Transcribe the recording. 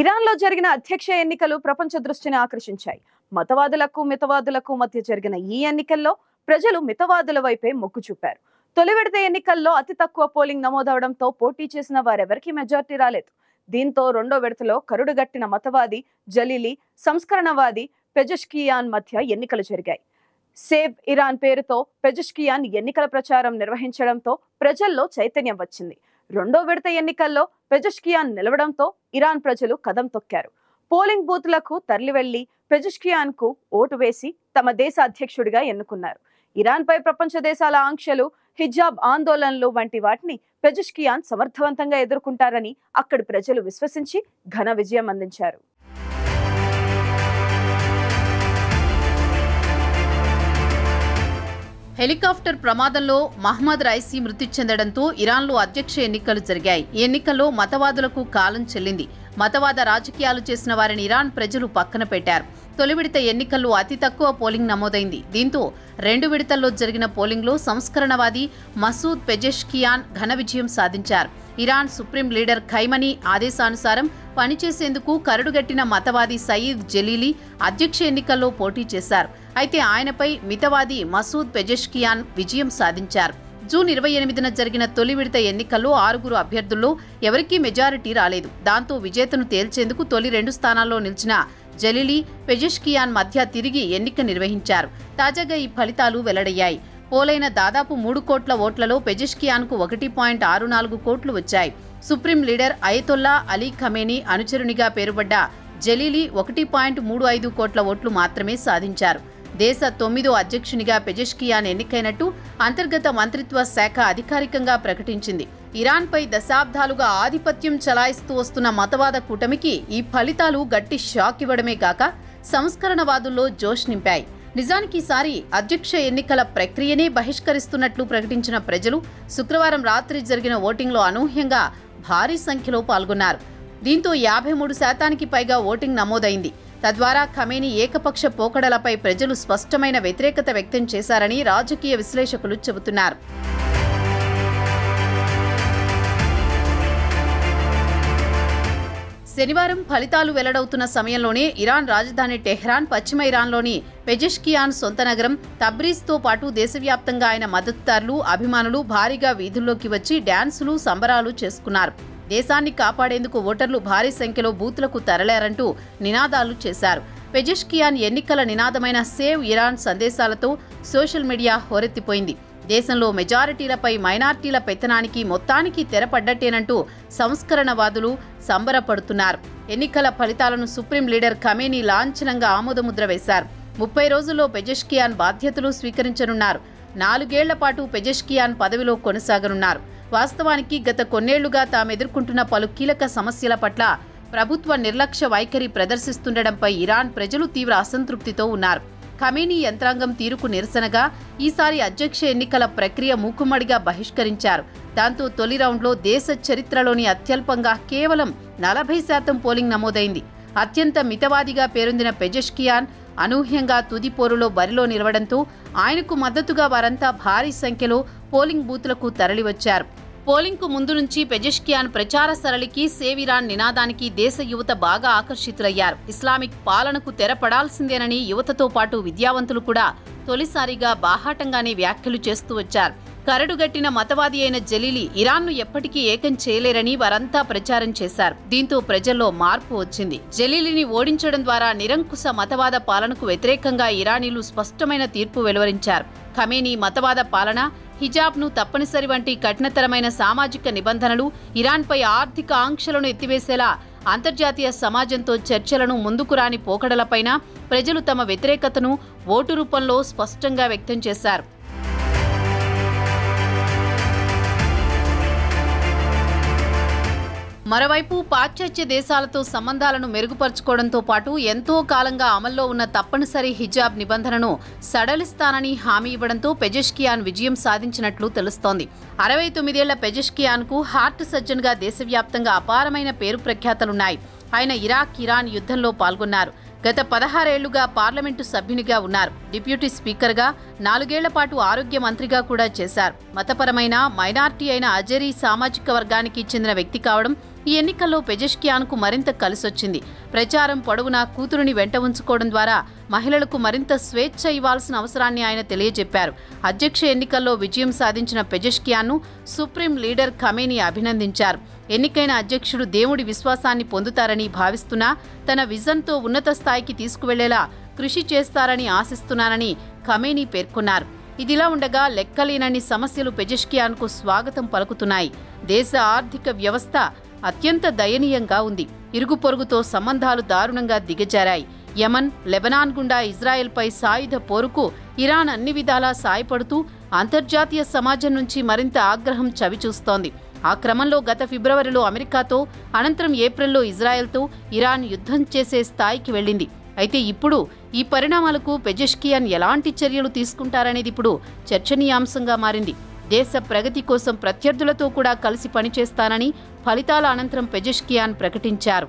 ఇరాన్లో జరిగిన అధ్యక్ష ఎన్నికలు ప్రపంచ దృష్టిని ఆకర్షించాయి. మతవాదులకు మితవాదులకు మధ్య జరిగిన ఈ ఎన్నికల్లో ప్రజలు మితవాదుల వైపే మొగ్గు చూపారు. తొలి విడత ఎన్నికల్లో అతి తక్కువ పోలింగ్ నమోదవడంతో పోటీ చేసిన వారెవరికీ మెజార్టీ రాలేదు. దీంతో రెండో విడతలో కరుడుగట్టిన మతవాది జలీలీ, సంస్కరణవాది పెజెష్కియాన్ మధ్య ఎన్నికలు జరిగాయి. సేవ్ ఇరాన్ పేరుతో పెజెష్కియాన్ ఎన్నికల ప్రచారం నిర్వహించడంతో ప్రజల్లో చైతన్యం వచ్చింది. రెండో విడత ఎన్నికల్లో పెజెష్కియాన్ నిలవడంతో ఇరాన్ ప్రజలు కదం తొక్కారు. పోలింగ్ బూత్లకు తరలివెళ్లి పెజెష్కియాన్ కు ఓటు వేసి తమ దేశ అధ్యక్షుడిగా ఎన్నుకున్నారు. ఇరాన్ పై ప్రపంచ దేశాల ఆంక్షలు, హిజాబ్ ఆందోళనలు వంటి వాటిని పెజెష్కియాన్ సమర్థవంతంగా ఎదుర్కొంటారని అక్కడి ప్రజలు విశ్వసించి ఘన విజయం అందించారు. హెలికాప్టర్ ప్రమాదంలో మహ్మద్ రైసీ మృతి చెందడంతో ఇరాన్లో అధ్యక్ష ఎన్నికలు జరిగాయి. ఈ ఎన్నికల్లో మతవాదులకు కాలం చెల్లింది. మతవాద రాజకీయాలు చేసిన వారిని ఇరాన్ ప్రజలు పక్కన పెట్టారు. తొలి విడత ఎన్నికల్లో అతి తక్కువ పోలింగ్ నమోదైంది. దీంతో రెండు విడతల్లో జరిగిన పోలింగ్లో సంస్కరణవాది మసూద్ పెజెష్కియాన్ ఘన విజయం సాధించారు. ఇరాన్ సుప్రీం లీడర్ ఖైమనీ ఆదేశానుసారం పనిచేసేందుకు కరడుగట్టిన మతవాది సయీద్ జలీలీ అధ్యక్ష ఎన్నికల్లో పోటీ చేశారు. అయితే ఆయనపై మితవాది మసూద్ పెజెష్కియాన్ విజయం సాధించారు. జూన్ 28న జరిగిన తొలి విడత ఎన్నికల్లో 6 అభ్యర్థుల్లో ఎవరికీ మెజారిటీ రాలేదు. దాంతో విజేతను తేల్చేందుకు తొలి 2 స్థానాల్లో నిలిచిన జలీలీ, పెజెష్కియాన్ మధ్య తిరిగి ఎన్నిక నిర్వహించారు. తాజాగా ఈ ఫలితాలు వెల్లడయ్యాయి. పోలైన దాదాపు 3 కోట్ల ఓట్లలో పెజెష్కియాన్కు 1.64 కోట్లు వచ్చాయి. Supreme leader Ayatollah Ali Khamenei అనుచరునిగా పేరుపడ్డ జలీలీ 1.35 కోట్ల ఓట్లు మాత్రమే సాధించారు. దేశ 9వ అధ్యక్షునిగా పెజెష్కియాన్ ఎన్నికైనట్టు అంతర్గత మంత్రిత్వ శాఖ అధికారికంగా ప్రకటించింది. ఇరాన్పై దశాబ్దాలుగా ఆధిపత్యం చలాయిస్తూ వస్తున్న మతవాద కూటమికి ఈ ఫలితాలు గట్టి షాక్ ఇవ్వడమే కాక సంస్కరణవాదుల్లో జోష్ నింపాయి. నిజానికి ఈసారి అధ్యక్ష ఎన్నికల ప్రక్రియనే బహిష్కరిస్తున్నట్లు ప్రకటించిన ప్రజలు శుక్రవారం రాత్రి జరిగిన ఓటింగ్లో అనూహ్యంగా భారీ సంఖ్యలో పాల్గొన్నారు. దీంతో 53% పైగా ఓటింగ్ నమోదైంది. తద్వారా ఖమేనీ ఏకపక్ష పోకడలపై ప్రజలు స్పష్టమైన వ్యతిరేకత వ్యక్తం చేశారని రాజకీయ విశ్లేషకులు చెబుతున్నారు. శనివారం ఫలితాలు వెల్లడవుతున్న సమయంలోనే ఇరాన్ రాజధాని టెహ్రాన్, పశ్చిమ ఇరాన్లోని పెజెష్కియాన్ సొంత నగరం తబ్రీజ్తో పాటు దేశవ్యాప్తంగా ఆయన మద్దతుదారులు, అభిమానులు భారీగా వీధుల్లోకి వచ్చి డ్యాన్సులు, సంబరాలు చేసుకున్నారు. దేశాన్ని కాపాడేందుకు ఓటర్లు భారీ సంఖ్యలో బూత్లకు తరలారంటూ నినాదాలు చేశారు. పెజెష్కియాన్ ఎన్నికల నినాదమైన సేవ్ ఇరాన్ సందేశాలతో సోషల్ మీడియా హోరెత్తిపోయింది. దేశంలో మెజారిటీలపై మైనార్టీల పెత్తనానికి మొత్తానికి తెరపడ్డట్టేనంటూ సంస్కరణవాదులు సంబరపడుతున్నారు. ఎన్నికల ఫలితాలను సుప్రీం లీడర్ ఖమేనీ లాంఛనంగా ఆమోదముద్ర వేశారు. 30 రోజుల్లో పెజెష్కియాన్ బాధ్యతలు స్వీకరించనున్నారు. 4 ఏళ్ల పాటు పెజెష్కియాన్ పదవిలో కొనసాగనున్నారు. వాస్తవానికి గత కొన్నేళ్లుగా తామెదుర్కొంటున్న పలు కీలక సమస్యల పట్ల ప్రభుత్వ నిర్లక్ష్య వైఖరి ప్రదర్శిస్తుండటంపై ఇరాన్ ప్రజలు తీవ్ర అసంతృప్తితో ఉన్నారు. ఖమేనీ యంత్రాంగం తీరుకు నిరసనగా ఈసారి అధ్యక్ష ఎన్నికల ప్రక్రియ మూకుమ్మడిగా బహిష్కరించారు. దాంతో తొలి రౌండ్లో దేశ చరిత్రలోని అత్యల్పంగా కేవలం 40% పోలింగ్ నమోదైంది. అత్యంత మితవాదిగా పేరొందిన పెజెష్కియాన్ అనూహ్యంగా తుది పోరులో బరిలో నిలవడంతో ఆయనకు మద్దతుగా వారంతా భారీ సంఖ్యలో పోలింగ్ బూత్లకు తరలివచ్చారు. పోలింగ్కు ముందు నుంచి పెజెష్కియాన్ ప్రచార సరళికి, సేవ్ ఇరాన్ నినాదానికి దేశ యువత బాగా ఆకర్షితులయ్యారు. ఇస్లామిక్ పాలనకు తెరపడాల్సిందేనని యువతతో పాటు విద్యావంతులు కూడా తొలిసారిగా బాహాటంగానే వ్యాఖ్యలు చేస్తూ వచ్చారు. కరడుగట్టిన మతవాది అయిన జలీలీ ఇరాన్ను ఎప్పటికీ ఏకం చేయలేరని వారంతా ప్రచారం చేశారు. దీంతో ప్రజల్లో మార్పు వచ్చింది. జలీలీని ఓడించడం ద్వారా నిరంకుశ మతవాద పాలనకు వ్యతిరేకంగా ఇరానీలు స్పష్టమైన తీర్పు వెలువరించారు. ఖమేనీ మతవాద పాలన, హిజాబ్ను తప్పనిసరి వంటి కఠినతరమైన సామాజిక నిబంధనలు, ఇరాన్పై ఆర్థిక ఆంక్షలను ఎత్తివేసేలా అంతర్జాతీయ సమాజంతో చర్చలను ముందుకు రాని పోకడలపైన ప్రజలు తమ వ్యతిరేకతను ఓటు రూపంలో స్పష్టంగా వ్యక్తం చేశారు. మరోవైపు పాశ్చాత్య దేశాలతో సంబంధాలను మెరుగుపరుచుకోవడంతో పాటు ఎంతో కాలంగా అమల్లో ఉన్న తప్పనిసరి హిజాబ్ నిబంధనను సడలిస్తానని హామీ ఇవ్వడంతో పెజెష్కియాన్ విజయం సాధించినట్లు తెలుస్తోంది. 69 ఏళ్ల పెజెష్కియాన్కు హార్ట్ సర్జన్గా దేశవ్యాప్తంగా అపారమైన పేరు ప్రఖ్యాతలున్నాయి. ఆయన ఇరాక్, ఇరాన్ యుద్ధంలో పాల్గొన్నారు. గత 16 ఏళ్లుగా పార్లమెంటు సభ్యునిగా ఉన్నారు. డిప్యూటీ స్పీకర్గా 4 ఏళ్ల పాటు ఆరోగ్య మంత్రిగా కూడా చేశారు. మతపరమైన మైనార్టీ అయిన అజరీ సామాజిక వర్గానికి చెందిన వ్యక్తి కావడం ఈ ఎన్నికల్లో పెజెష్కియాన్కు మరింత కలిసొచ్చింది. ప్రచారం పొడవునా కూతురుని వెంట ఉంచుకోవడం ద్వారా మహిళలకు మరింత స్వేచ్ఛ ఇవ్వాల్సిన అవసరాన్ని ఆయన తెలియజెప్పారు. అధ్యక్ష ఎన్నికల్లో విజయం సాధించిన పెజెష్కియాన్ను సుప్రీం లీడర్ ఖమేనీ అభినందించారు. ఎన్నికైన అధ్యక్షుడు దేవుడి విశ్వాసాన్ని పొందుతారని భావిస్తున్నా తన విజన్తో ఉన్నత స్థాయికి తీసుకువెళ్లేలా కృషి చేస్తారని ఆశిస్తున్నానని ఖమేనీ పేర్కొన్నారు. ఇదిలా ఉండగా లెక్కలేనన్ని సమస్యలు పెజెష్కియాన్కు స్వాగతం పలుకుతున్నాయి. దేశ ఆర్థిక వ్యవస్థ అత్యంత దయనీయంగా ఉంది. ఇరుగు పొరుగుతో సంబంధాలు దారుణంగా దిగజారాయి. యమన్, లెబనాన్ గుండా ఇజ్రాయెల్పై సాయుధ పోరుకు ఇరాన్ అన్ని విధాలా సాయపడుతూ అంతర్జాతీయ సమాజం నుంచి మరింత ఆగ్రహం చవిచూస్తోంది. ఆ క్రమంలో గత ఫిబ్రవరిలో అమెరికాతో, అనంతరం ఏప్రిల్లో ఇజ్రాయెల్తో ఇరాన్ యుద్ధం చేసే స్థాయికి వెళ్ళింది. అయితే ఇప్పుడు ఈ పరిణామాలకు పెజెష్కియాన్ ఎలాంటి చర్యలు తీసుకుంటారనేది ఇప్పుడు చర్చనీయాంశంగా మారింది. దేశ ప్రగతి కోసం ప్రత్యర్థులతో కూడా కలిసి పనిచేస్తానని ఫలితాల అనంతరం పెజెష్కియాన్ ప్రకటించారు.